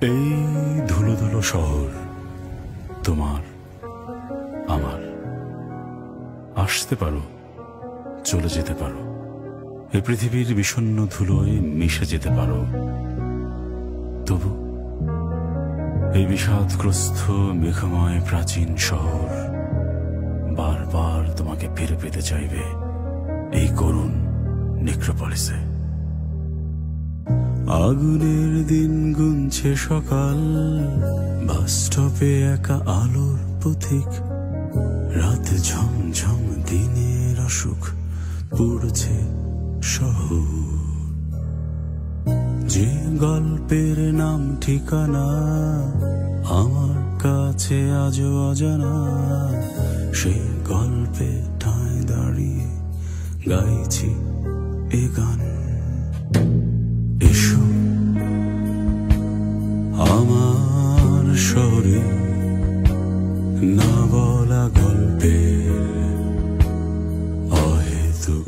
এই ধুলো ধুলো শহর তোমার আমার, আসতে পারো চলে যেতে পারো, এই পৃথিবীর বিষণ্ণ ধুলোয় মিশে যেতে পারো, তবু এই বিষাদগ্রস্ত মেঘময় প্রাচীন শহর বারবার তোমাকে ফিরে পেতে চাইবে এই করুণ নেক্রোপলিসে। আগুনের দিন গুনছে সকাল, বাস স্টপে একা আলোর পথিক, রাত ঝমঝম দিনের অসুখ পড়ছে শহর। যে গল্পের নাম ঠিকানা আমার কাছে আজও অজানা, সেই গল্পে ঠাঁই দাঁড়িয়ে গাইছি এ গান। এসো আমার শহরে না বলা গল্পের অহেতুক